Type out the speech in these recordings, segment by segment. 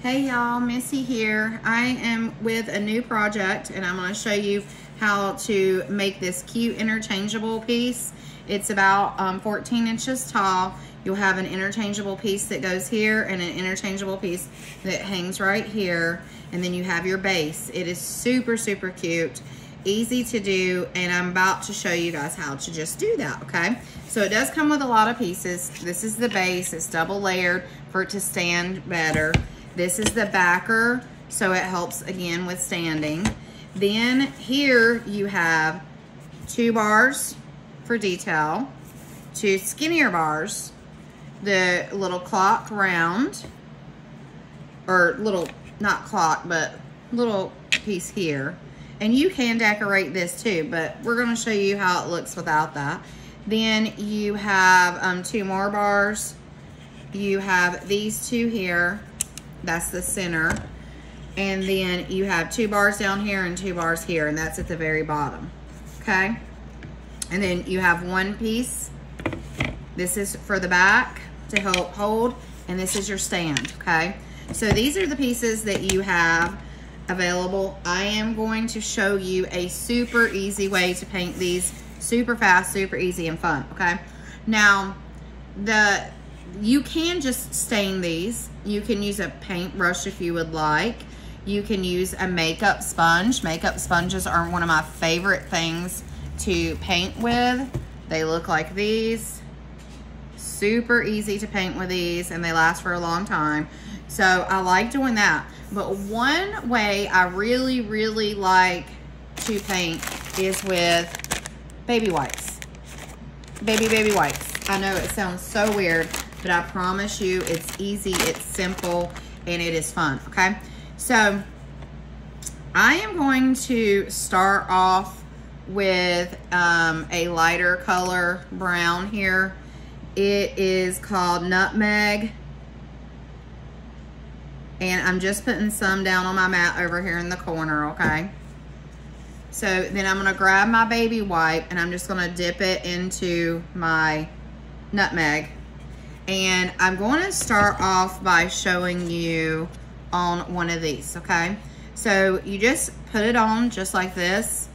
Hey y'all, Missy here. I am with a new project and I'm going to show you how to make this cute interchangeable piece. It's about 14 inches tall. You'll have an interchangeable piece that goes here and an interchangeable piece that hangs right here, and then you have your base. It is super cute, easy to do, and I'm about to show you guys how to just do that, okay? So it does come with a lot of pieces. This is the base. It's double layered for it to stand better. This is the backer, so it helps again with standing. Then here you have 2 bars for detail, 2 skinnier bars, the little clock round, or little, not clock, but little piece here. And you can decorate this too, but we're gonna show you how it looks without that. Then you have 2 more bars. You have these 2 here. That's the center. And then you have 2 bars down here and 2 bars here, and that's at the very bottom, okay? And then you have 1 piece. This is for the back to help hold, and this is your stand, okay? So these are the pieces that you have available. I am going to show you a super easy way to paint these, super fast, super easy, and fun, okay? Now, you can just stain these. You can use a paintbrush if you would like. You can use a makeup sponge. Makeup sponges are one of my favorite things to paint with. They look like these. Super easy to paint with these, and they last for a long time. So I like doing that. But one way I really like to paint is with baby wipes. Baby wipes. I know it sounds so weird, but I promise you it's easy, it's simple, and it is fun, okay? So I am going to start off with a lighter color brown here. It is called Nutmeg, and I'm just putting some down on my mat over here in the corner, okay? So then I'm gonna grab my baby wipe and I'm just gonna dip it into my nutmeg. And I'm going to start off by showing you on one of these, okay? So you just put it on just like this,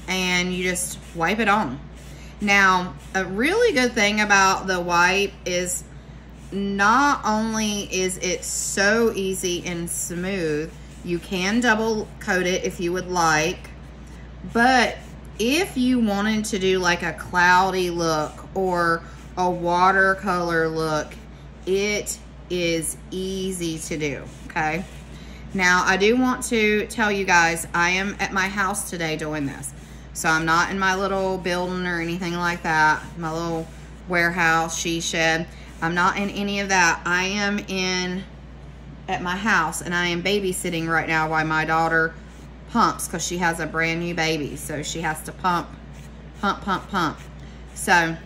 and you just wipe it on. Now, a really good thing about the wipe is not only is it so easy and smooth, you can double coat it if you would like, but if you wanted to do like a cloudy look or a watercolor look, it is easy to do, okay? Now, I do want to tell you guys, I am at my house today doing this. So I'm not in my little building or anything like that, my little warehouse, she shed. I'm not in any of that. I am at my house, and I am babysitting right now while my daughter pumps, because she has a brand new baby. So she has to pump. So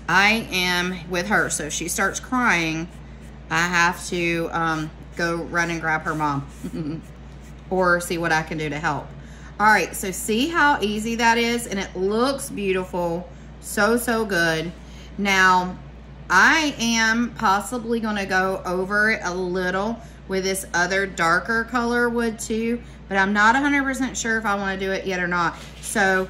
I am with her. So if she starts crying, I have to go run and grab her mom or see what I can do to help. All right, so see how easy that is, and it looks beautiful, so good. Now, I am possibly gonna go over it a little with this other darker color wood too, but I'm not 100% sure if I wanna do it yet or not. So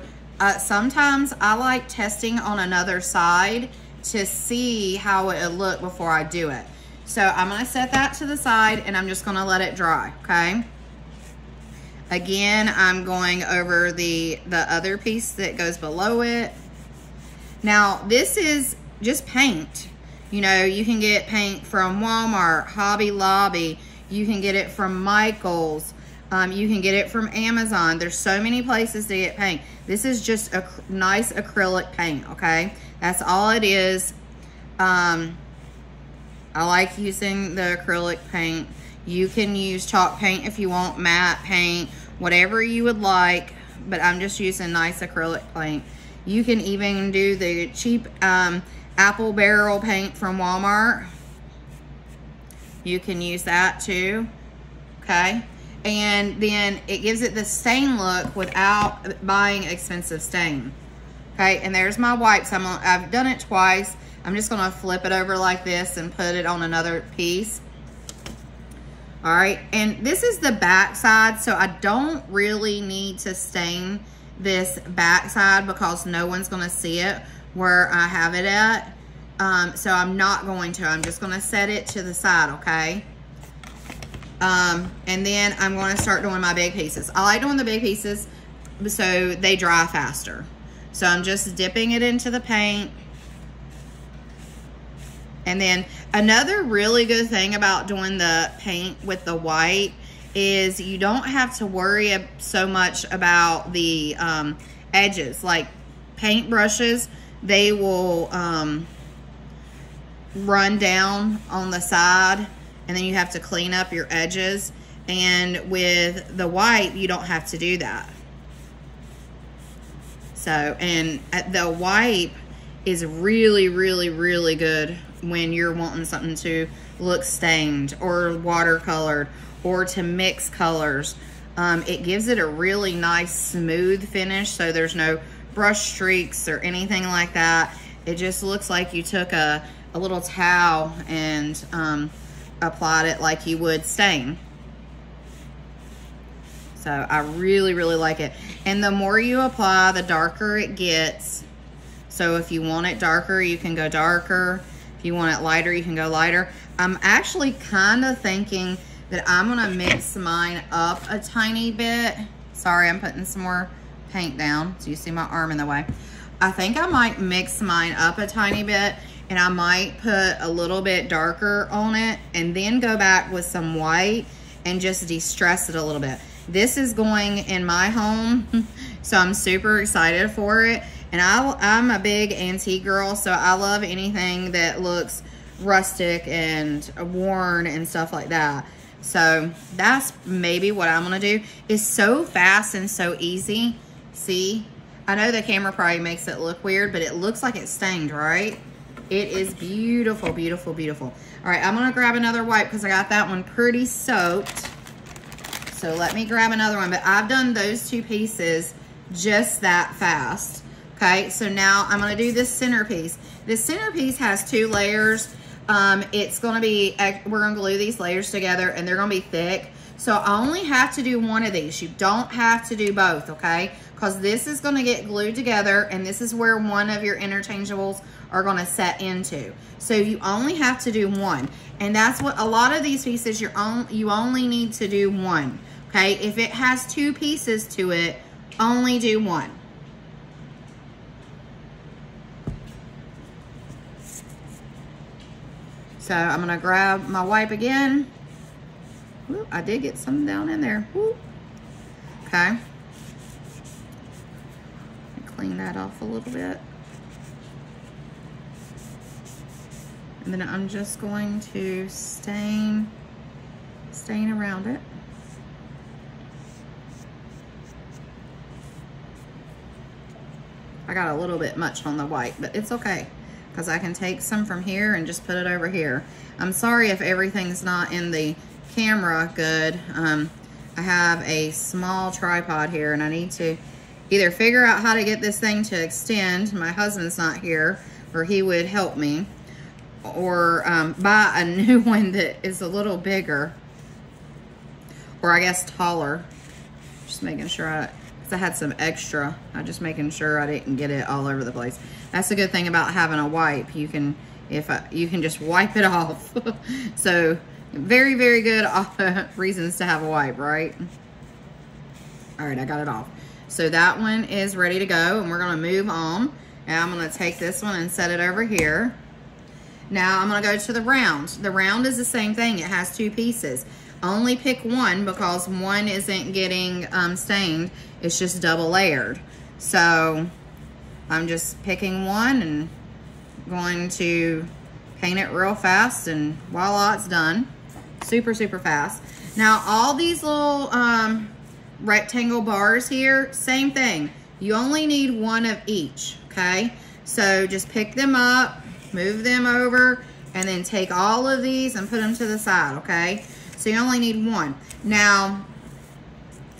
sometimes I like testing on another side to see how it would look before I do it. So I'm gonna set that to the side, and I'm just gonna let it dry, okay? Again, I'm going over the other piece that goes below it. Now, this is just paint. You know, you can get paint from Walmart, Hobby Lobby. You can get it from Michael's. You can get it from Amazon. There's so many places to get paint. This is just a nice acrylic paint, okay? That's all it is. I like using the acrylic paint. You can use chalk paint if you want, matte paint, whatever you would like, but I'm just using nice acrylic paint. You can even do the cheap apple barrel paint from Walmart. You can use that too, okay? And then it gives it the stain look without buying expensive stain, okay? And there's my wipes. I've done it twice. I'm just gonna flip it over like this and put it on another piece. All right, and this is the back side, so I don't really need to stain this back side because no one's gonna see it where I have it at. So I'm not going to. I'm just gonna set it to the side, okay? And then I'm gonna start doing my big pieces. I like doing the big pieces so they dry faster. So I'm just dipping it into the paint. And then another really good thing about doing the paint with the white is you don't have to worry so much about the edges. Like paint brushes, they will run down on the side and then you have to clean up your edges. And with the white, you don't have to do that. So, and the white is really, really, really good when you're wanting something to look stained or watercolored or to mix colors. It gives it a really nice smooth finish, so there's no brush streaks or anything like that. It just looks like you took a little towel and applied it like you would stain. So I really, really like it. And the more you apply, the darker it gets. So if you want it darker, you can go darker. If you want it lighter, you can go lighter. I'm actually kind of thinking that I'm gonna mix mine up a tiny bit. Sorry, I'm putting some more paint down so you see my arm in the way. I think I might mix mine up a tiny bit and I might put a little bit darker on it and then go back with some white and just de-stress it a little bit. This is going in my home, so I'm super excited for it. And I'm a big antique girl, so I love anything that looks rustic and worn and stuff like that. So that's maybe what I'm gonna do. It's so fast and so easy. See, I know the camera probably makes it look weird, but it looks like it's stained, right? It is beautiful, beautiful, beautiful. All right, I'm gonna grab another wipe because I got that one pretty soaked. So let me grab another one, but I've done those two pieces just that fast. Okay, so now I'm gonna do this centerpiece. This centerpiece has 2 layers. It's gonna be, we're gonna glue these layers together and they're gonna be thick. So I only have to do one of these. You don't have to do both, okay? Because this is gonna get glued together and this is where one of your interchangeables are gonna set into. So you only have to do one. And that's what a lot of these pieces, you only need to do one, okay? If it has 2 pieces to it, only do one. So I'm gonna grab my wipe again. Ooh, I did get some down in there. Ooh. Okay. Clean that off a little bit. And then I'm just going to stain around it. I got a little bit much on the white, but it's okay because I can take some from here and just put it over here. I'm sorry if everything's not in the camera good. I have a small tripod here and I need to either figure out how to get this thing to extend. My husband's not here, or he would help me, or buy a new one that is a little bigger, or I guess taller. Just making sure because I had some extra. I'm just making sure I didn't get it all over the place. That's a good thing about having a wipe. You can, you can just wipe it off. So very, very good reasons to have a wipe, right? All right, I got it off. So that one is ready to go and we're gonna move on. And I'm gonna take this one and set it over here. Now I'm gonna go to the round. The round is the same thing. It has 2 pieces. Only pick one because one isn't getting stained. It's just double layered. So I'm just picking one and going to paint it real fast and voila, it's done. Super, super fast. Now all these little rectangle bars here, same thing. You only need one of each, okay? So just pick them up, move them over, and then take all of these and put them to the side, okay? So you only need one. Now,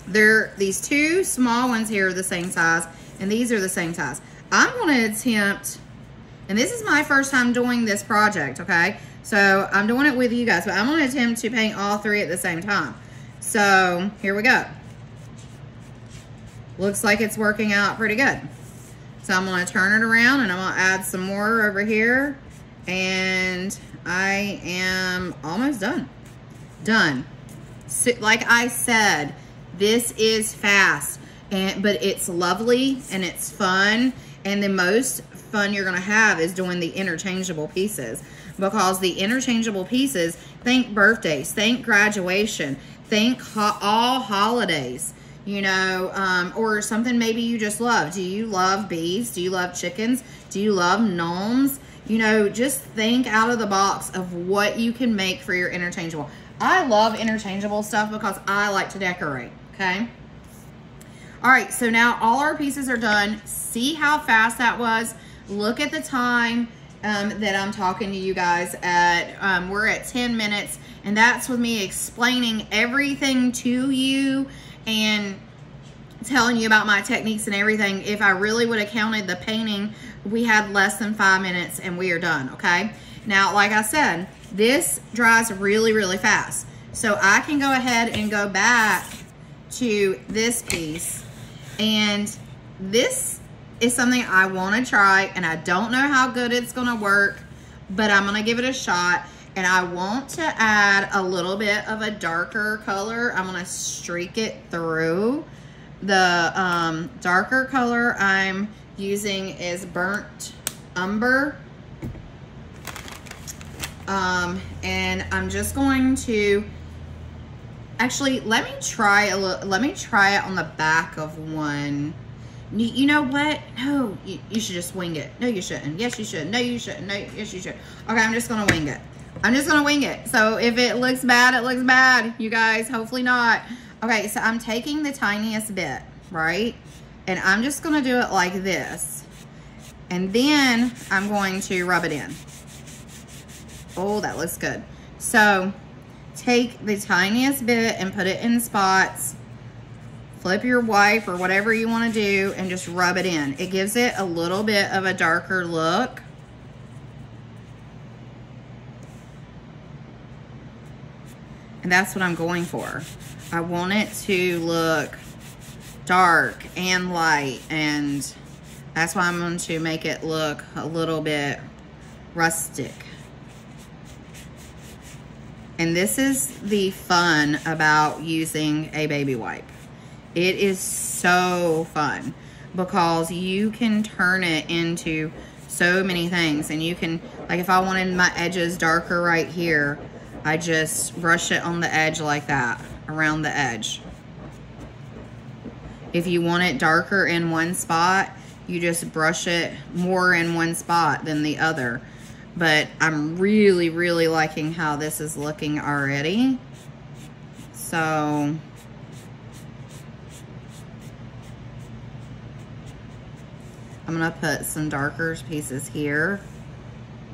these 2 small ones here are the same size, and these are the same size. I'm gonna attempt, and this is my first time doing this project, okay? So I'm doing it with you guys, but I'm going to attempt to paint all three at the same time. So here we go. Looks like it's working out pretty good. So I'm going to turn it around and I'm going to add some more over here. And I am almost done. Done. So, like I said, this is fast, but it's lovely and it's fun. And the most fun you're going to have is doing the interchangeable pieces, because the interchangeable pieces, think birthdays, think graduation, think all holidays, you know, or something maybe you just love. Do you love bees? Do you love chickens? Do you love gnomes? You know, just think out of the box of what you can make for your interchangeable. I love interchangeable stuff because I like to decorate, okay? All right, so now all our pieces are done. See how fast that was? Look at the time that I'm talking to you guys at. We're at 10 minutes, and that's with me explaining everything to you and telling you about my techniques and everything. If I really would have counted the painting, we had less than 5 minutes and we are done, okay? Now, like I said, this dries really, really fast. So I can go ahead and go back to this piece, and this is something I want to try, and I don't know how good it's going to work, but I'm going to give it a shot. And I want to add a little bit of a darker color. I'm going to streak it through. The darker color I'm using is burnt umber. And I'm just going to actually let me try it on the back of one. You know what? No, you should just wing it. No, you shouldn't. Yes, you should. No, you shouldn't. No, yes, you should. Okay, I'm just gonna wing it. I'm just gonna wing it. So if it looks bad, it looks bad, you guys. Hopefully not. Okay, so I'm taking the tiniest bit, right? And I'm just gonna do it like this. And then I'm going to rub it in. Oh, that looks good. So take the tiniest bit and put it in spots. Flip your wipe or whatever you want to do and just rub it in. It gives it a little bit of a darker look. And that's what I'm going for. I want it to look dark and light, and that's why I'm going to make it look a little bit rustic. And this is the fun about using a baby wipe. It is so fun because you can turn it into so many things. And you can, like if I wanted my edges darker right here, I just brush it on the edge like that, around the edge. If you want it darker in one spot, you just brush it more in one spot than the other. But I'm really, really liking how this is looking already. So I'm gonna put some darker pieces here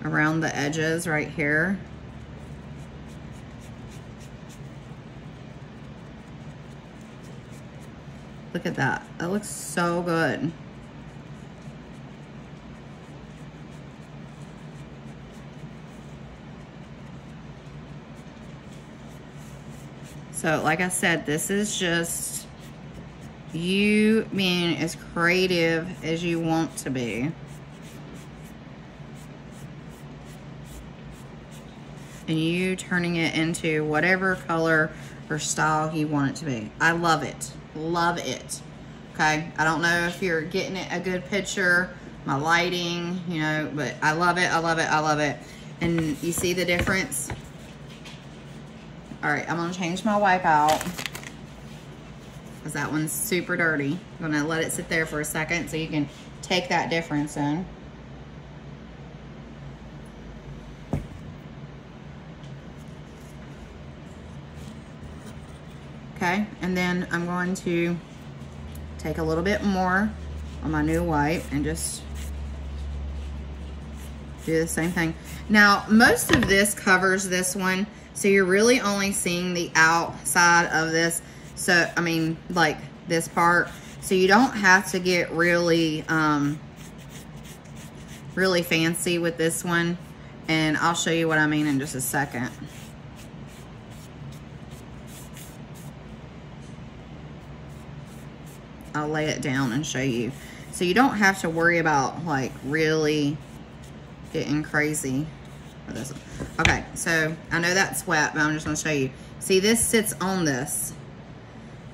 around the edges right here. Look at that. That looks so good. So like I said, this is just you being as creative as you want to be. And you turning it into whatever color or style you want it to be. I love it. Love it. Okay, I don't know if you're getting it a good picture, my lighting, you know, but I love it, I love it, I love it. And you see the difference? All right, I'm gonna change my wipe out because that one's super dirty. I'm gonna let it sit there for a second so you can take that difference in. Okay, and then I'm going to take a little bit more on my new wipe and just do the same thing. Now, most of this covers this one, so you're really only seeing the outside of this. So, I mean, like this part. So you don't have to get really, really fancy with this one. And I'll show you what I mean in just a second. I'll lay it down and show you. So you don't have to worry about like really getting crazy with this. Okay, so I know that's wet, but I'm just gonna show you. See, this sits on this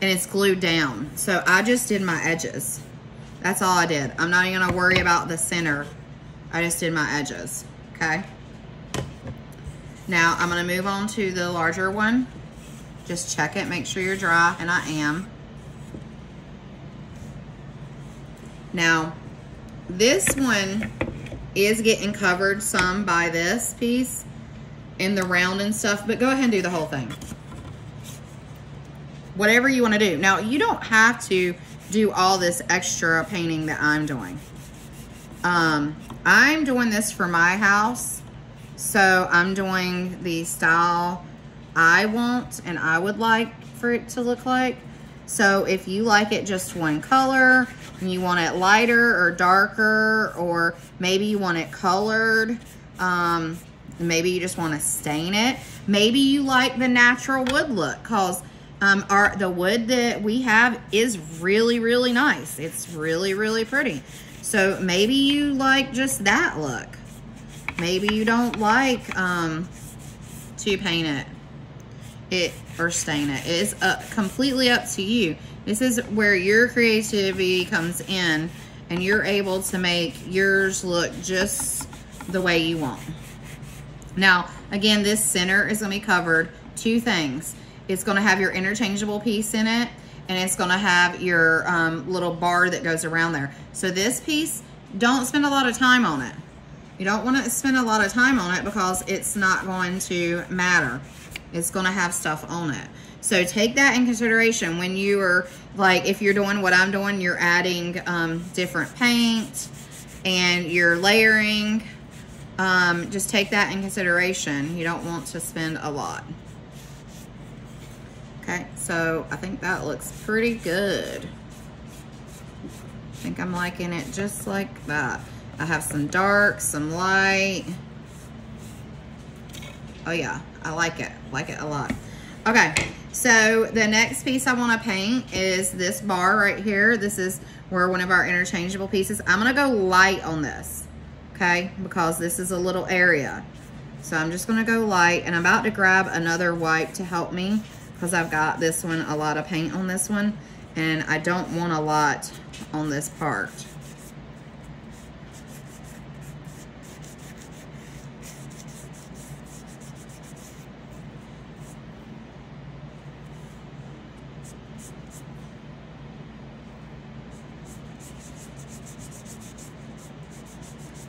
and it's glued down. So I just did my edges. That's all I did. I'm not even gonna worry about the center. I just did my edges, okay? Now I'm gonna move on to the larger one. Just check it, make sure you're dry, and I am. Now, this one is getting covered some by this piece in the round and stuff, but go ahead and do the whole thing. Whatever you want to do. Now, you don't have to do all this extra painting that I'm doing. I'm doing this for my house, so I'm doing the style I want and I would like for it to look like. So if you like it just one color, and you want it lighter or darker, or maybe you want it colored, maybe you just want to stain it. Maybe you like the natural wood look, because the wood that we have is really, really nice. It's really, really pretty. So maybe you like just that look. Maybe you don't like to paint it or stain it. It is completely up to you. This is where your creativity comes in, and you're able to make yours look just the way you want. Now, again, this center is going to be covered. Two things. It's going to have your interchangeable piece in it, and it's going to have your little bar that goes around there. So this piece, don't spend a lot of time on it. You don't want to spend a lot of time on it because it's not going to matter. It's going to have stuff on it. So take that in consideration when you are, like, if you're doing what I'm doing, you're adding different paint and you're layering. Just take that in consideration. You don't want to spend a lot. Okay, so I think that looks pretty good. I think I'm liking it just like that. I have some dark, some light. Oh yeah, I like it a lot. Okay, so the next piece I want to paint is this bar right here. This is where one of our interchangeable pieces. I'm gonna go light on this, okay, because this is a little area. So I'm just gonna go light, and I'm about to grab another wipe to help me because I've got this one, a lot of paint on this one, and I don't want a lot on this part.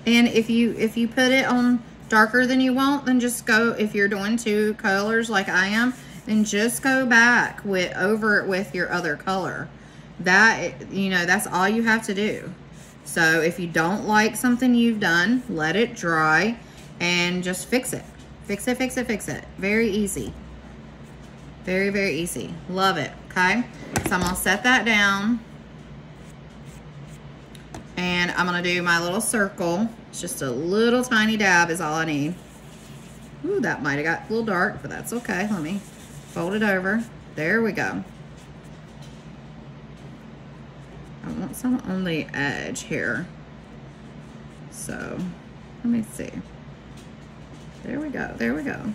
And if you put it on darker than you want, then just go, if you're doing two colors like I am, then just go back over it with your other color. That, you know, that's all you have to do. So if you don't like something you've done, let it dry and just fix it. Fix it, fix it, fix it. Very easy. Very, very easy. Love it, okay? So I'm gonna set that down. And I'm gonna do my little circle. It's just a little tiny dab is all I need. Ooh, that might have got a little dark, but that's okay. Let me fold it over. There we go. I want some on the edge here. So, let me see. There we go, there we go.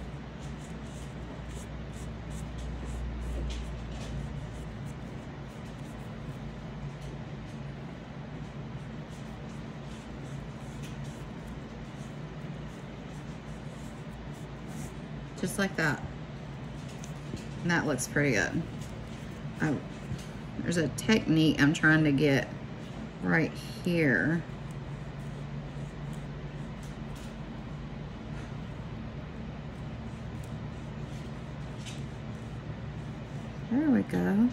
Just like that. And that looks pretty good. There's a technique I'm trying to get right here. There we go.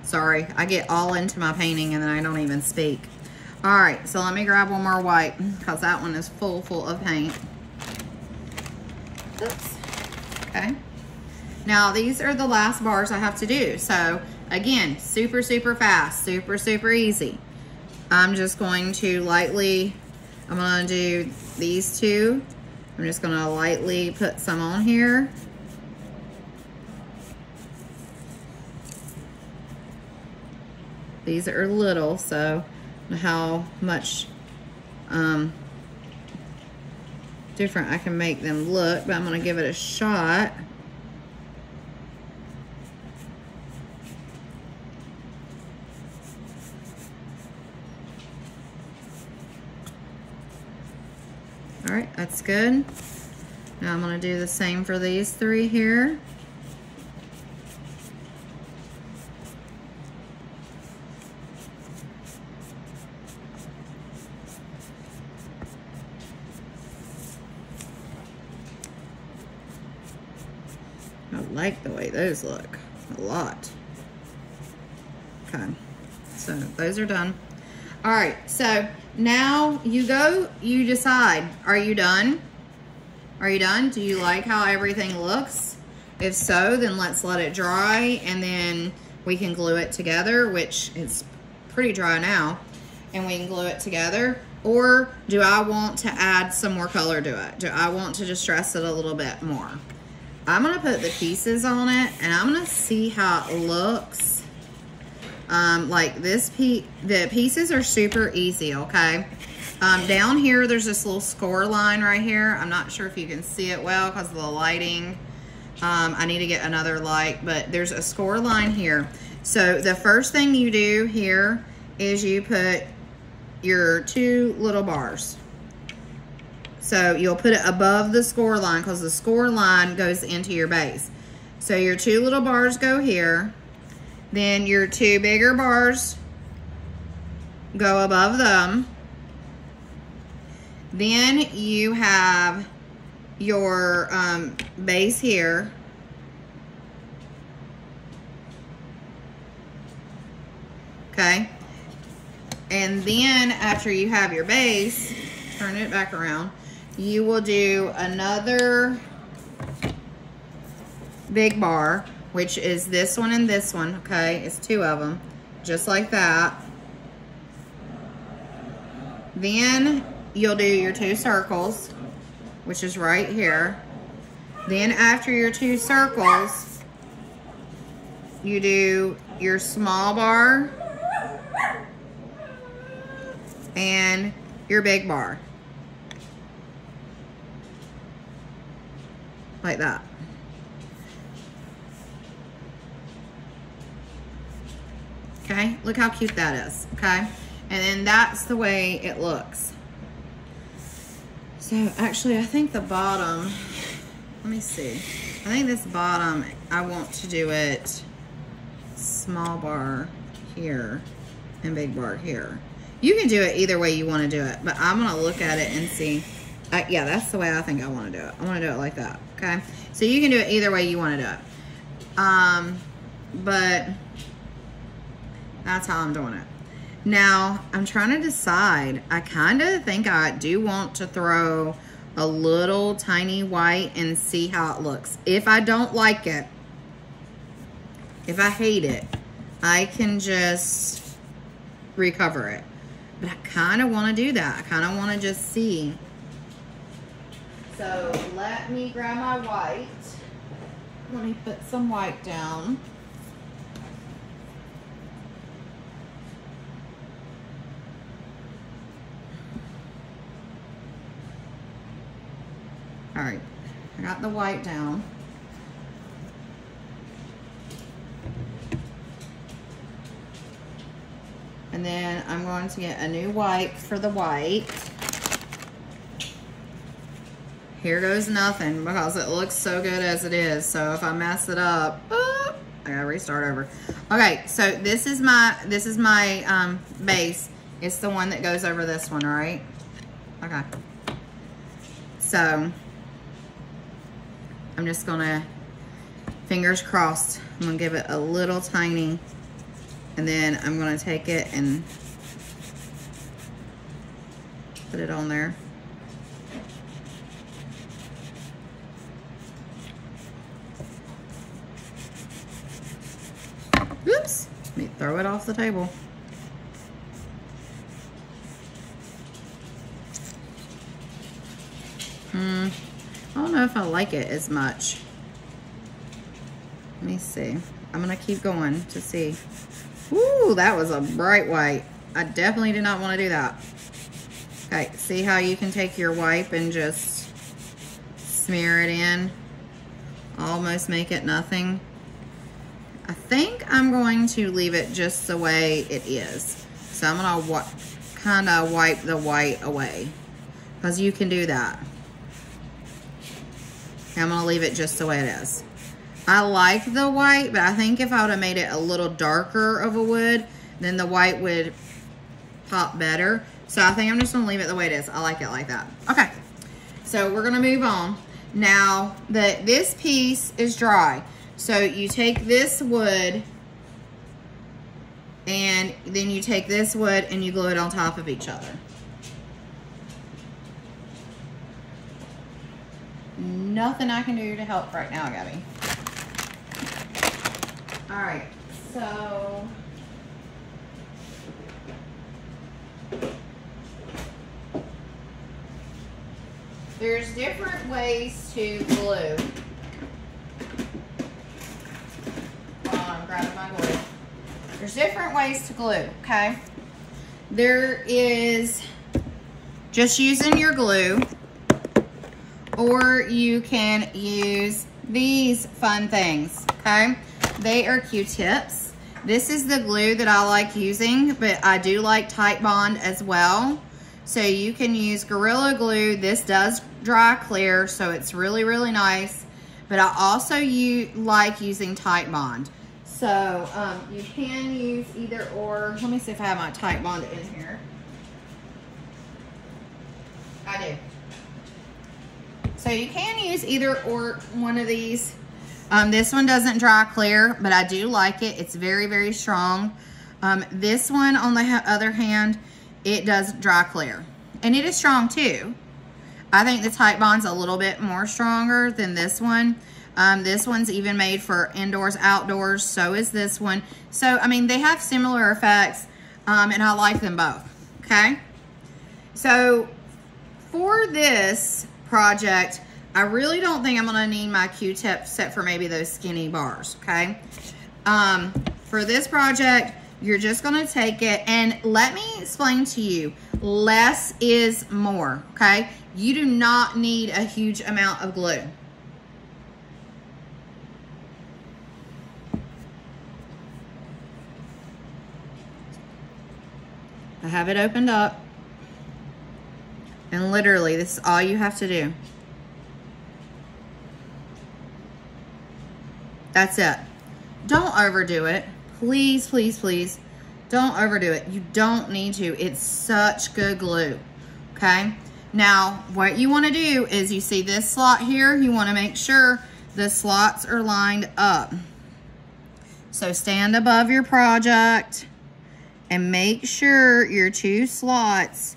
Sorry, I get all into my painting and then I don't even speak. All right, so let me grab one more wipe because that one is full of paint. Oops. Okay. Now these are the last bars I have to do. So again, super, super fast, super, super easy. I'm just going to lightly, I'm gonna do these two. I'm just gonna lightly put some on here. These are little, so how much different I can make them look, but I'm gonna give it a shot. All right, that's good. Now I'm gonna do the same for these three here. I like the way those look a lot. Okay, so those are done. All right, so now you decide, are you done? Are you done? Do you like how everything looks? If so, then let's let it dry and then we can glue it together, which is pretty dry now, and we can glue it together. Or do I want to add some more color to it? Do I want to distress it a little bit more? I'm gonna put the pieces on it and I'm gonna see how it looks. Like this the pieces are super easy, okay? Down here, there's this little score line right here. I'm not sure if you can see it well because of the lighting. I need to get another light, but there's a score line here. So the first thing you do here is you put your two little bars. So you'll put it above the score line because the score line goes into your base. So your two little bars go here. Then your two bigger bars go above them. Then you have your base here. Okay. And then after you have your base, turn it back around, you will do another big bar, which is this one and this one, okay? It's two of them, just like that. Then you'll do your two circles, which is right here. Then after your two circles, you do your small bar and your big bar. Like that. Okay, look how cute that is, okay? And then that's the way it looks. So actually, I think the bottom, let me see. I think this bottom, I want to do it small bar here and big bar here. You can do it either way you want to do it, but I'm gonna look at it and see. Yeah, that's the way I think I want to do it. I want to do it like that, okay? So you can do it either way you want to do it. But that's how I'm doing it. Now, I'm trying to decide. I kind of think I do want to throw a little tiny white and see how it looks. If I don't like it, if I hate it, I can just recover it. But I kind of want to do that. I kind of want to just see. So let me grab my white. Let me put some white down. All right, I got the white down. And then I'm going to get a new white for the white. Here goes nothing because it looks so good as it is. So if I mess it up, I gotta restart over. Okay, so this is my base. It's the one that goes over this one, all right? Okay. So I'm just gonna, fingers crossed, I'm gonna give it a little tiny, and then I'm gonna take it and put it on there. throw it off the table. I don't know if I like it as much. Let me see. I'm gonna keep going to see. Ooh, that was a bright white. I definitely did not want to do that. Okay, see how you can take your wipe and just smear it in? Almost make it nothing. I think I'm going to leave it just the way it is. So I'm gonna kind of wipe the white away, because you can do that. I'm gonna leave it just the way it is. I like the white, but I think if I would have made it a little darker of a wood, then the white would pop better. So I think I'm just gonna leave it the way it is. I like it like that. Okay, so we're gonna move on. Now, this piece is dry. So you take this wood, and then you take this wood and you glue it on top of each other. Nothing I can do to help right now, Gabby. All right, so there's different ways to glue. I'm grabbing my glue. There's different ways to glue, okay? There is just using your glue, or you can use these fun things, okay? They are Q-tips. This is the glue that I like using, but I do like Titebond as well. So you can use Gorilla Glue. This does dry clear, so it's really, really nice. But I also like using Titebond. So you can use either or. Let me see if I have my Titebond in here. I do. So you can use either or one of these. This one doesn't dry clear, but I do like it. It's very, very strong. This one, on the other hand, it does dry clear. And it is strong too. I think the Titebond's a little bit more stronger than this one. This one's even made for indoors, outdoors. So is this one. So, I mean, they have similar effects, and I like them both, okay? So, for this project, I really don't think I'm gonna need my Q-tip except for maybe those skinny bars, okay? For this project, you're just gonna take it, and let me explain to you, less is more, okay? You do not need a huge amount of glue. I have it opened up, and literally, this is all you have to do. That's it. Don't overdo it. Please, please, please. Don't overdo it. You don't need to. It's such good glue. Okay? Now, what you want to do is, you see this slot here? You want to make sure the slots are lined up. So stand above your project and make sure your two slots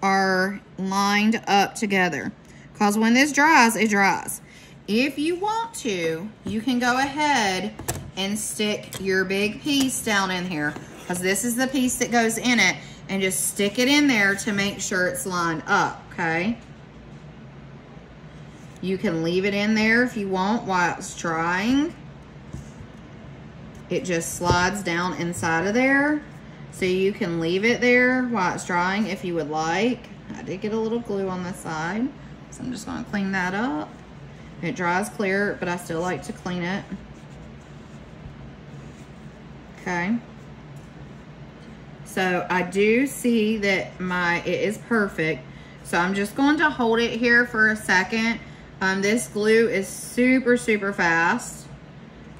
are lined up together. Because when this dries, it dries. If you want to, you can go ahead and stick your big piece down in here, because this is the piece that goes in it, and just stick it in there to make sure it's lined up, okay? You can leave it in there if you want while it's drying. It just slides down inside of there, so you can leave it there while it's drying if you would like. I did get a little glue on the side, so I'm just going to clean that up. It dries clear, but I still like to clean it. Okay. So I do see that it is perfect. So I'm just going to hold it here for a second. This glue is super, super fast.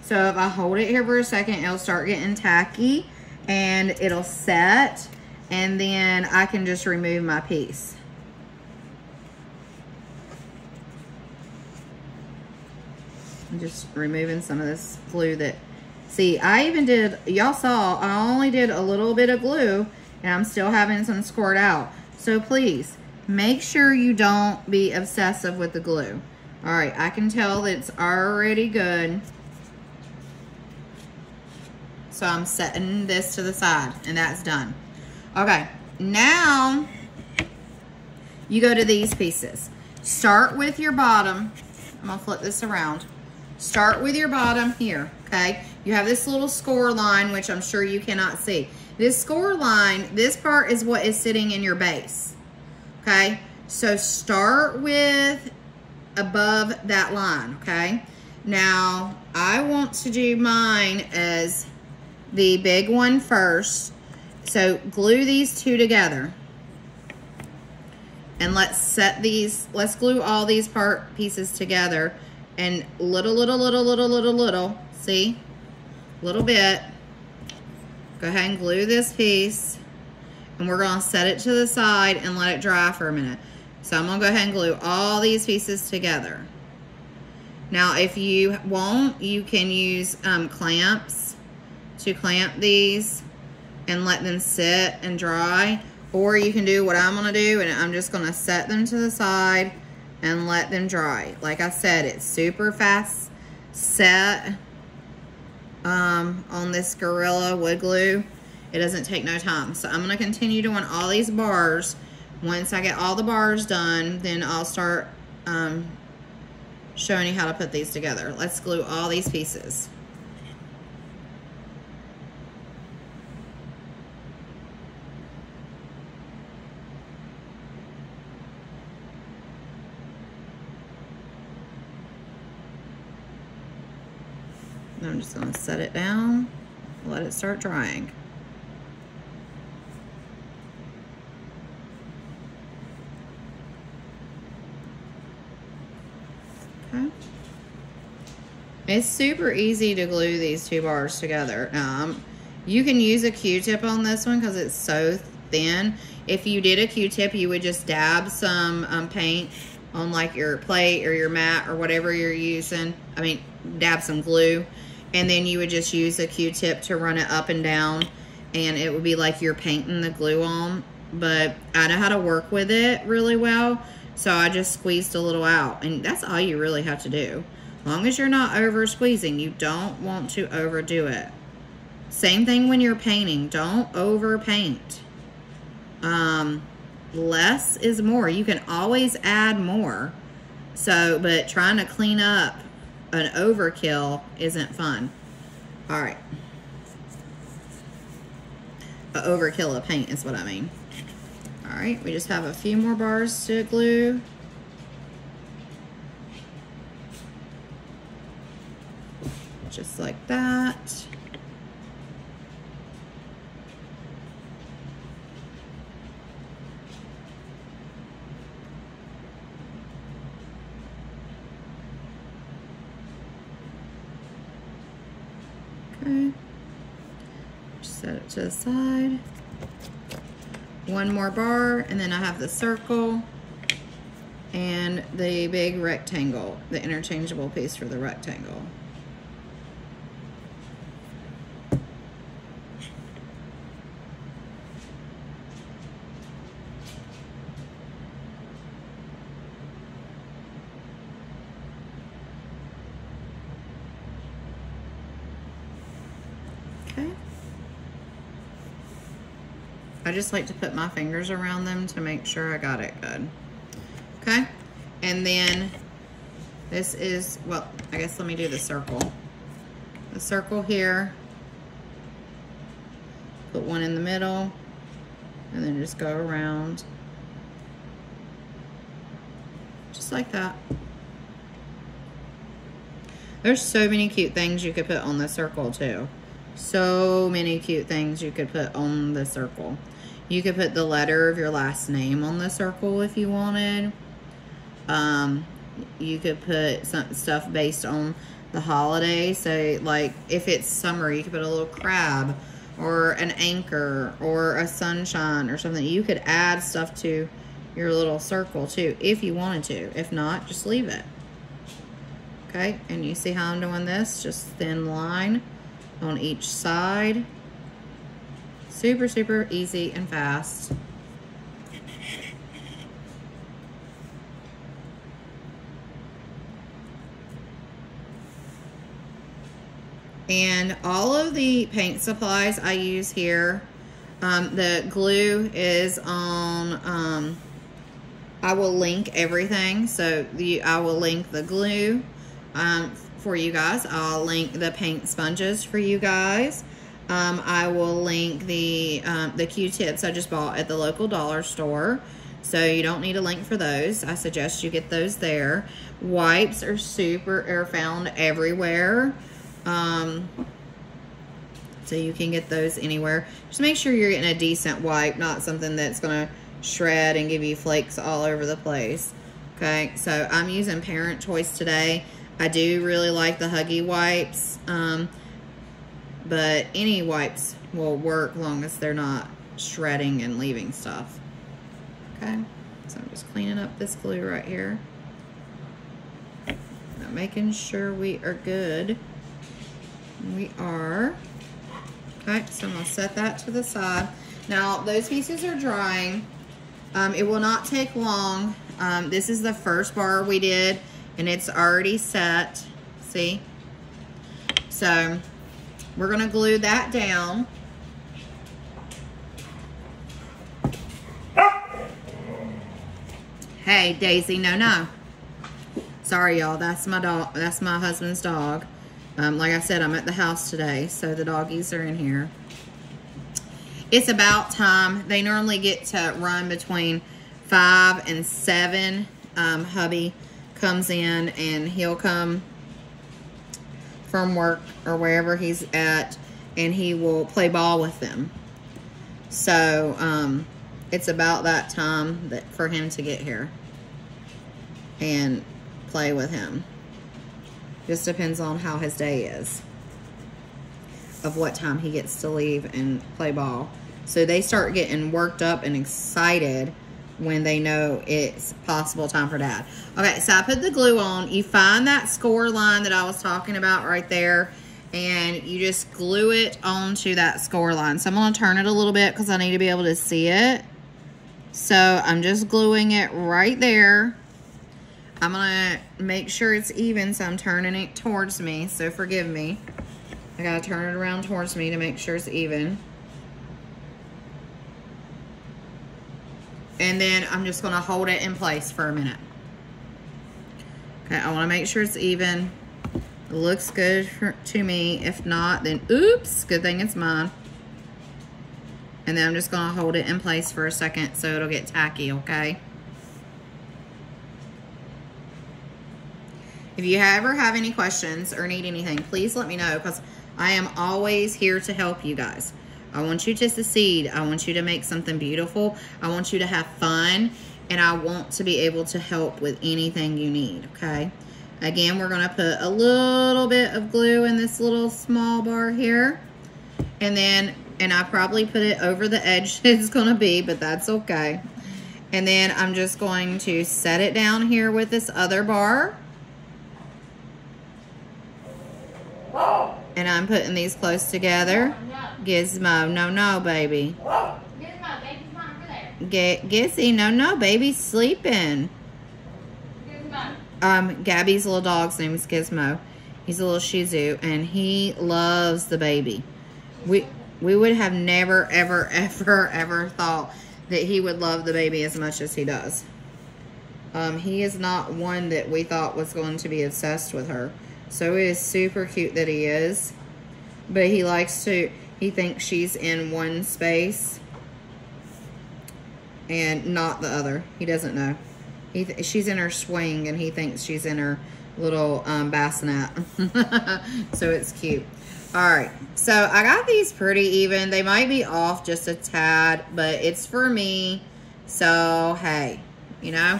So if I hold it here for a second, it'll start getting tacky and it'll set, and then I can just remove my piece. I'm just removing some of this glue that, see, I even did, y'all saw, I only did a little bit of glue and I'm still having some squirt out. So please, make sure you don't be obsessive with the glue. All right, I can tell that it's already good. So I'm setting this to the side, and that's done. Okay, now you go to these pieces. Start with your bottom. I'm gonna flip this around. Start with your bottom here, okay? You have this little score line, which I'm sure you cannot see. This score line, this part is what is sitting in your base, okay? So start with above that line, okay? Now, I want to do mine as the big one first. So glue these two together. And let's glue all these pieces together. And little, see? Little bit. Go ahead and glue this piece. And we're gonna set it to the side and let it dry for a minute. So I'm gonna go ahead and glue all these pieces together. Now, if you want, you can use clamps to clamp these and let them sit and dry. Or you can do what I'm gonna do, and I'm just gonna set them to the side and let them dry. Like I said, it's super fast set on this Gorilla wood glue. It doesn't take no time. So I'm gonna continue doing all these bars. Once I get all the bars done, then I'll start showing you how to put these together. Let's glue all these pieces. And I'm just gonna set it down, let it start drying. Okay. It's super easy to glue these two bars together. You can use a Q-tip on this one because it's so thin. If you did a Q-tip, you would just dab some paint on like your plate or your mat or whatever you're using. I mean, dab some glue. And then you would just use a Q-tip to run it up and down. And it would be like you're painting the glue on. But I know how to work with it really well. So I just squeezed a little out. And that's all you really have to do. As long as you're not over squeezing. You don't want to overdo it. Same thing when you're painting. Don't over paint. Less is more. You can always add more. So, but trying to clean up an overkill isn't fun. All right. An overkill of paint is what I mean. All right, we just have a few more bars to glue. Just like that. Okay. Just set it to the side. One more bar, and then I have the circle and the big rectangle, the interchangeable piece for the rectangle. Okay. I just like to put my fingers around them to make sure I got it good. Okay, and then this is, well, I guess let me do the circle. The circle here, put one in the middle, and then just go around. Just like that. There's so many cute things you could put on the circle too. So many cute things you could put on the circle. You could put the letter of your last name on the circle if you wanted. You could put some stuff based on the holiday. So like if it's summer, you could put a little crab or an anchor or a sunshine or something. You could add stuff to your little circle too if you wanted to. If not, just leave it. Okay, and you see how I'm doing this? Just thin line on each side. Super, super easy and fast. And all of the paint supplies I use here, the glue is on, I will link everything. So I will link the glue for you guys. I'll link the paint sponges for you guys. I will link the Q-tips I just bought at the local dollar store. So you don't need a link for those. I suggest you get those there. Wipes are found everywhere. So you can get those anywhere. Just make sure you're getting a decent wipe, not something that's gonna shred and give you flakes all over the place. Okay, so I'm using Parent Choice today. I do really like the Huggy wipes, but any wipes will work long as they're not shredding and leaving stuff. Okay, so I'm just cleaning up this glue right here. Now making sure we are good. We are. Okay, so I'm gonna set that to the side. Now those pieces are drying. It will not take long. This is the first bar we did, and it's already set. See? So we're gonna glue that down. Hey, Daisy, no. Sorry, y'all. That's my dog. That's my husband's dog. Like I said, I'm at the house today, so the doggies are in here. It's about time. They normally get to run between 5 and 7. Hubby comes in, and he'll come from work or wherever he's at, and he will play ball with them. So it's about that time for him to get here and play with him. Just depends on how his day is, of what time he gets to leave and play ball. So they start getting worked up and excited when they know it's possible time for Dad. Okay, so I put the glue on. You find that score line that I was talking about right there, and you just glue it onto that score line. So I'm going to turn it a little bit because I need to be able to see it. So I'm just gluing it right there. I'm going to make sure it's even, so I'm turning it towards me, so forgive me. I got to turn it around towards me to make sure it's even. And then I'm just going to hold it in place for a minute. Okay, I want to make sure it's even. It looks good to me. If not, then oops, good thing it's mine. And then I'm just going to hold it in place for a second so it'll get tacky, okay? If you ever have any questions or need anything, please let me know, because I am always here to help you guys. I want you to succeed. I want you to make something beautiful. I want you to have fun, and I want to be able to help with anything you need, okay? Again, we're going to put a little bit of glue in this little small bar here, and I probably put it over the edge it's going to be, but that's okay. And then I'm just going to set it down here with this other bar. And I'm putting these close together. Gizmo, no, baby. Gizmo, baby's not over there. Gizzy, no, baby's sleeping. Gizmo. Gabby's little dog's name is Gizmo. He's a little Shih Tzu, and he loves the baby. We would have never, ever thought that he would love the baby as much as he does. He is not one that we thought was going to be obsessed with her. So it is super cute that he is. But he thinks she's in one space and not the other. He doesn't know. She's in her swing, and he thinks she's in her little bassinet. So it's cute. Alright, so I got these pretty even. They might be off just a tad, but it's for me. So, hey, you know.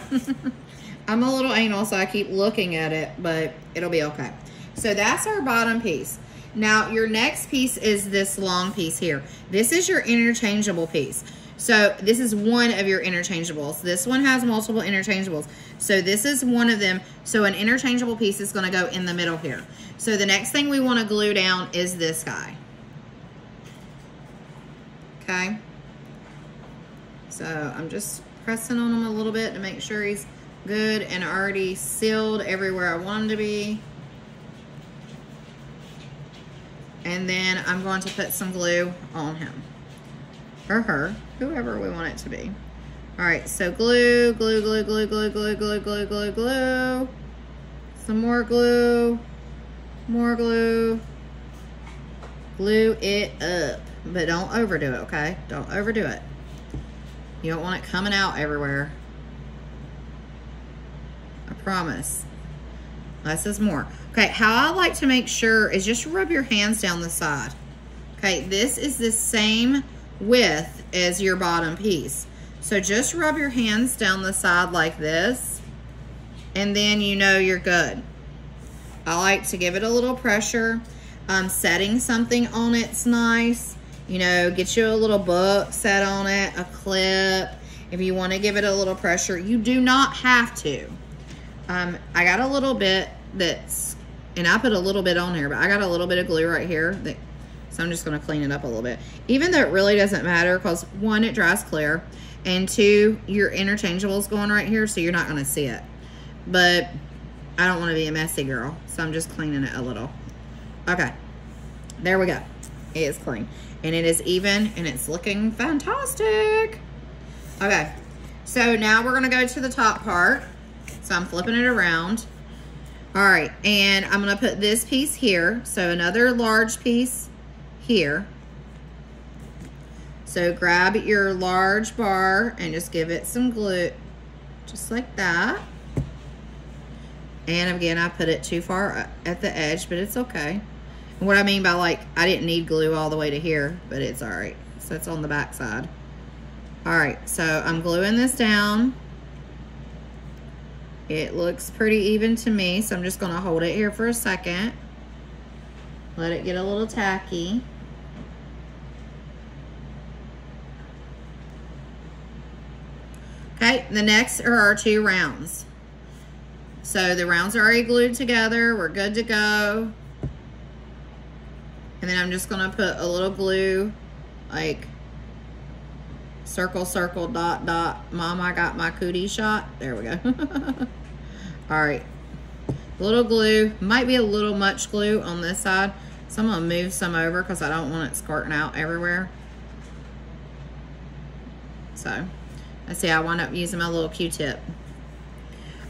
I'm a little anal, so I keep looking at it, but it'll be okay. So that's our bottom piece. Now, your next piece is this long piece here. This is your interchangeable piece. So this is one of your interchangeables. This one has multiple interchangeables. So this is one of them. So an interchangeable piece is going to go in the middle here. So the next thing we want to glue down is this guy. Okay. So I'm just pressing on him a little bit to make sure he's good and already sealed everywhere I want him to be. And then I'm going to put some glue on him. Or her, whoever we want it to be. All right, so glue, glue, glue, glue, glue, glue, glue, glue, glue, glue. Some more glue. More glue. Glue it up. But don't overdo it, okay? Don't overdo it. You don't want it coming out everywhere. I promise. Less is more. Okay, how I like to make sure is just rub your hands down the side. Okay, this is the same width as your bottom piece. So just rub your hands down the side like this, and then you know you're good. I like to give it a little pressure. Setting something on it's nice. You know, get you a little book set on it, a clip. If you want to give it a little pressure, you do not have to. I got a little bit and I put a little bit on here, but I got a little bit of glue right here. So I'm just going to clean it up a little bit. Even though it really doesn't matter, because one, it dries clear, and two, your interchangeable is going right here, so you're not going to see it. But I don't want to be a messy girl, so I'm just cleaning it a little. Okay, there we go. It is clean, and it is even, and it's looking fantastic. Okay, so now we're going to go to the top part. So I'm flipping it around. All right, and I'm going to put this piece here. So another large piece here. So grab your large bar and just give it some glue, just like that. And again, I put it too far at the edge, but it's okay. And what I mean by, like, I didn't need glue all the way to here, but it's all right. So it's on the back side. All right, so I'm gluing this down. It looks pretty even to me, so I'm just gonna hold it here for a second. Let it get a little tacky. Okay, the next are our two rounds. So the rounds are already glued together. We're good to go. And then I'm just gonna put a little glue, like circle, circle, dot, dot. Mom, I got my cootie shot. There we go. All right, a little glue. Might be a little much glue on this side, so I'm gonna move some over because I don't want it squirting out everywhere. So let's see, I wound up using my little Q-tip.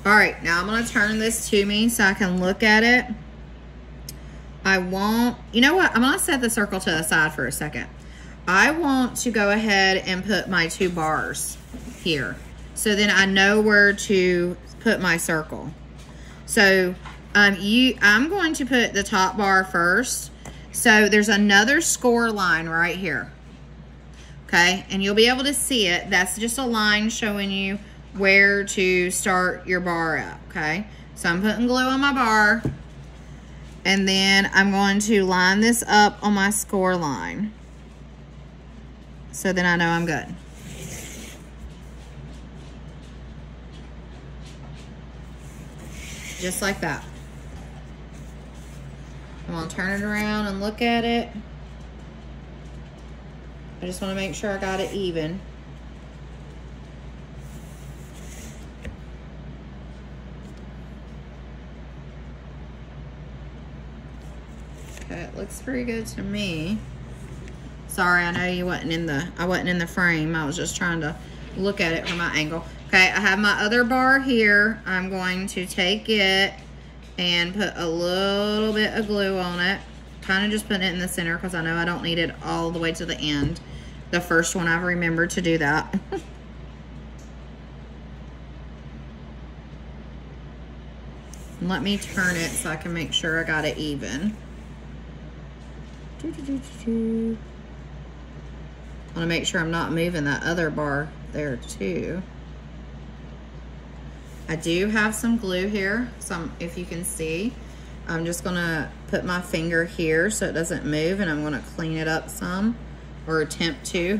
All right, now I'm gonna turn this to me so I can look at it. You know what? I'm gonna set the circle to the side for a second. I want to go ahead and put my two bars here. So then I know where to put my circle. So I'm going to put the top bar first. So there's another score line right here. Okay, and you'll be able to see it. That's just a line showing you where to start your bar at, okay? So I'm putting glue on my bar, and then I'm going to line this up on my score line. So then I know I'm good. Just like that. I'm gonna turn it around and look at it. I just wanna make sure I got it even. Okay, it looks pretty good to me. Sorry, I know I wasn't in the frame. I was just trying to look at it from my angle. Okay, I have my other bar here. I'm going to take it and put a little bit of glue on it. Kind of just putting it in the center because I know I don't need it all the way to the end. The first one I've remembered to do that. And let me turn it so I can make sure I got it even. I want to make sure I'm not moving that other bar there too. I do have some glue here, if you can see. I'm just gonna put my finger here so it doesn't move, and I'm gonna clean it up some, or attempt to.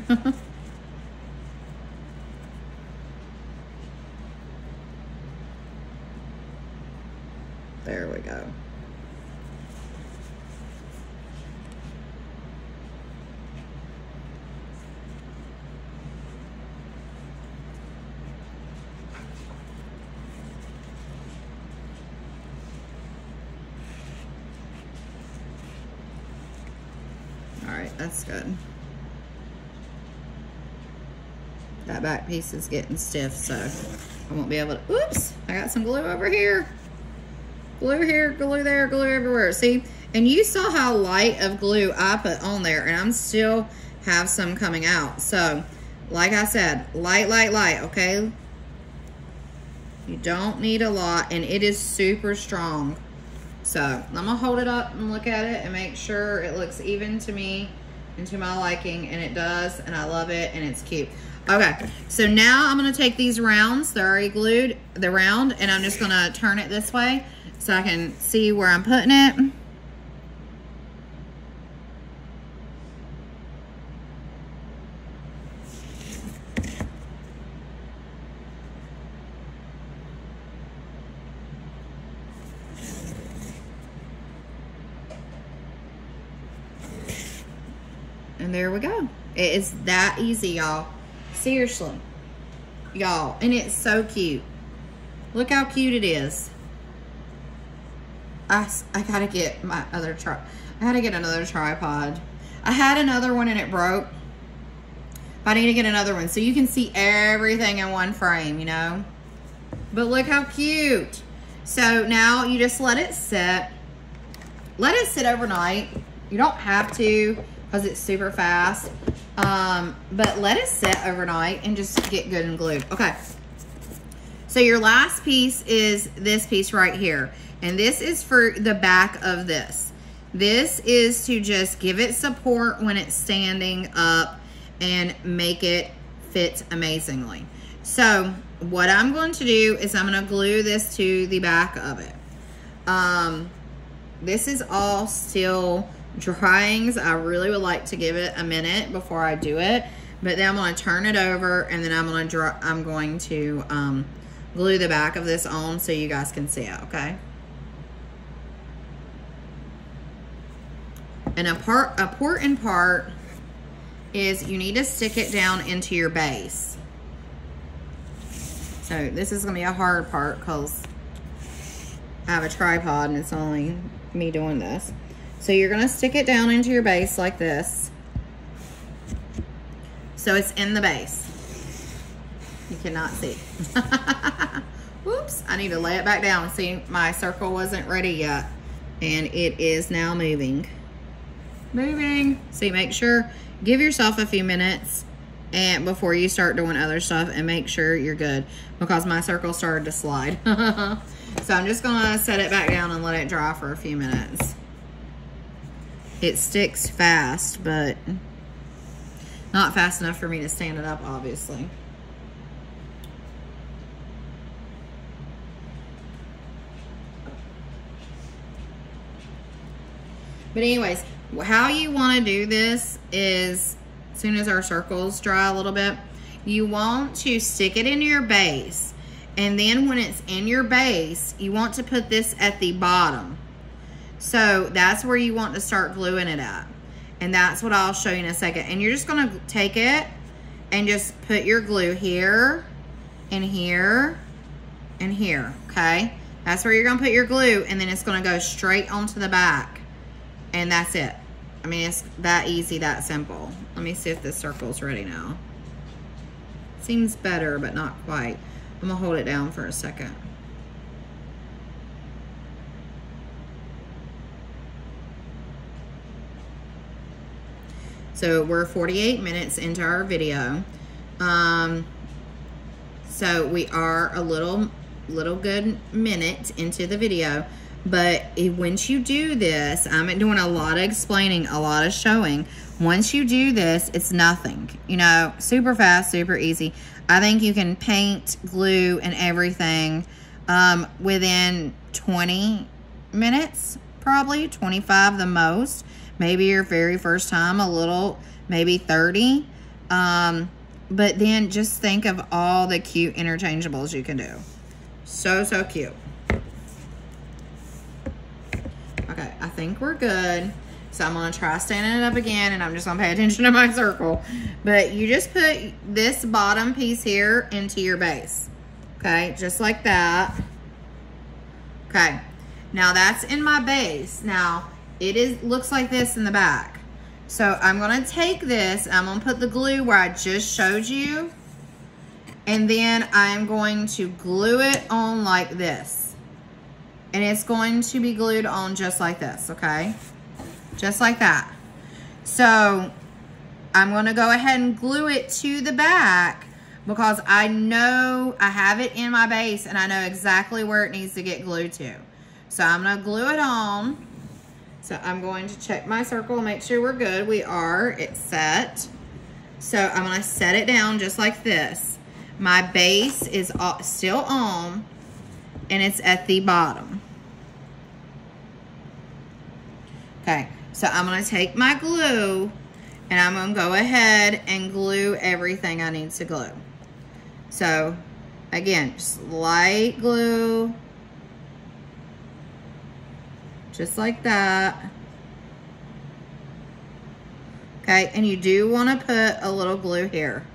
There we go. right, that's good. That back piece is getting stiff, so I won't be able to, oops, I got some glue over here. Glue here, glue there, glue everywhere. See, and you saw how light of glue I put on there, and I'm still have some coming out. So, like I said, light, light, light, okay? You don't need a lot, and it is super strong. So, I'm gonna hold it up and look at it and make sure it looks even to me and to my liking, and it does, and I love it, and it's cute. Okay, so now I'm gonna take these rounds, they're already glued, the round, and I'm just gonna turn it this way so I can see where I'm putting it. And there we go. It is that easy, y'all. Seriously, y'all. And it's so cute. Look how cute it is. I gotta get my other I gotta get another tripod. I had another one and it broke. I need to get another one so you can see everything in one frame, you know. But look how cute. So now you just let it sit. Let it sit overnight. You don't have to because it's super fast. But let it sit overnight and just get good and glued. Okay. So your last piece is this piece right here. And this is for the back of this. This is to just give it support when it's standing up and make it fit amazingly. So what I'm going to do is I'm going to glue this to the back of it. This is all still drying, so I really would like to give it a minute before I do it. But then I'm going to turn it over, and then I'm going to glue the back of this on so you guys can see it, okay? And a important part is you need to stick it down into your base. So this is going to be a hard part because I have a tripod and it's only me doing this. So you're going to stick it down into your base like this. So it's in the base. You cannot see. Whoops, I need to lay it back down. See, my circle wasn't ready yet. And it is now moving. Moving. See, make sure, give yourself a few minutes and before you start doing other stuff, and make sure you're good because my circle started to slide. So I'm just going to set it back down and let it dry for a few minutes. It sticks fast, but not fast enough for me to stand it up, obviously. But anyways, how you want to do this is, as soon as our circles dry a little bit, you want to stick it in your base. And then when it's in your base, you want to put this at the bottom. So that's where you want to start gluing it at. And that's what I'll show you in a second. And you're just going to take it and just put your glue here and here and here, okay? That's where you're going to put your glue, and then it's going to go straight onto the back. And that's it. I mean, it's that easy, that simple. Let me see if this circle's ready now. Seems better, but not quite. I'm gonna hold it down for a second. So we're 48 minutes into our video. So we are a little good minute into the video. But once you do this, I'm doing a lot of explaining, a lot of showing. Once you do this, it's nothing. You know, super fast, super easy. I think you can paint, glue, and everything within 20 minutes, probably 25 the most. Maybe your very first time, a little, maybe 30. But then just think of all the cute interchangeables you can do. So, so cute. Okay, I think we're good. So I'm going to try standing it up again, and I'm just going to pay attention to my circle. But you just put this bottom piece here into your base. Okay, just like that. Okay, now that's in my base. Now, looks like this in the back. So I'm gonna take this, I'm gonna put the glue where I just showed you, and then I'm going to glue it on like this. And it's going to be glued on just like this, okay? Just like that. So I'm gonna go ahead and glue it to the back because I know I have it in my base and I know exactly where it needs to get glued to. So I'm gonna glue it on. So I'm going to check my circle and make sure we're good. We are, it's set. So I'm gonna set it down just like this. My base is still on and it's at the bottom. Okay, so I'm gonna take my glue and I'm gonna go ahead and glue everything I need to glue. So again, just light glue. Just like that. Okay, and you do want to put a little glue here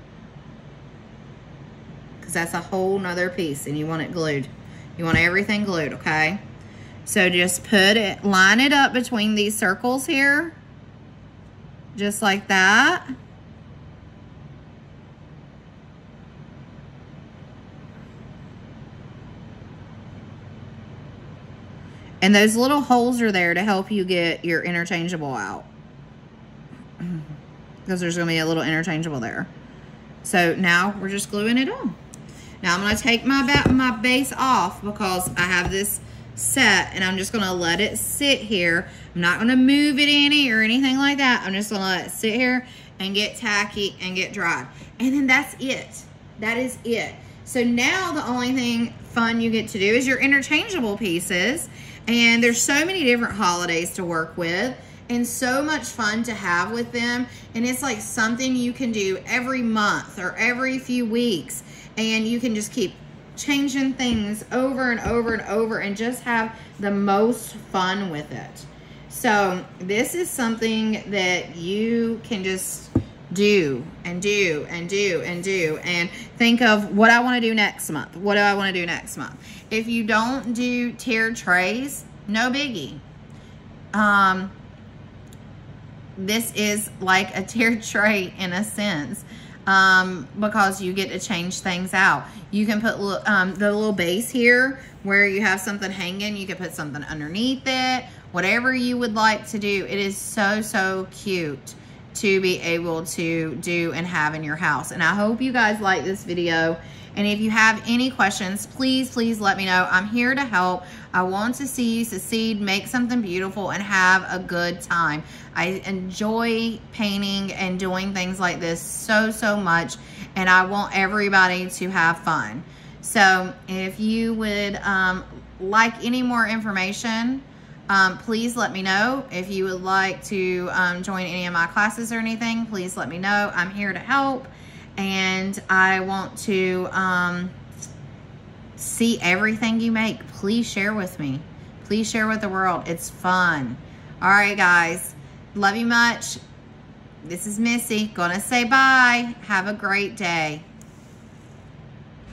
because that's a whole nother piece and you want it glued. You want everything glued, okay? So just put it, line it up between these circles here. Just like that. And those little holes are there to help you get your interchangeable out. Because there's going to be a little interchangeable there. So now we're just gluing it on. Now I'm going to take my base off because I have this set and I'm just going to let it sit here. I'm not going to move it any or anything like that. I'm just going to let it sit here and get tacky and get dry. And then that's it. That is it. So now the only thing fun you get to do is your interchangeable pieces. And there's so many different holidays to work with and so much fun to have with them. And it's like something you can do every month or every few weeks. And you can just keep changing things over and over and over and just have the most fun with it. So this is something that you can just do and do and do and do and think of what I want to do next month. What do I want to do next month? If you don't do tiered trays, no biggie. This is like a tiered tray in a sense because you get to change things out. You can put the little base here where you have something hanging. You can put something underneath it, whatever you would like to do. It is so, so cute to be able to do and have in your house. And I hope you guys like this video. And if you have any questions, please, please let me know. I'm here to help. I want to see you succeed, make something beautiful, and have a good time. I enjoy painting and doing things like this so, so much. And I want everybody to have fun. So if you would like any more information, please let me know. If you would like to join any of my classes or anything, please let me know. I'm here to help. And I want to see everything you make. Please share with me. Please share with the world. It's fun. All right, guys. Love you much. This is Missy. Gonna say bye. Have a great day.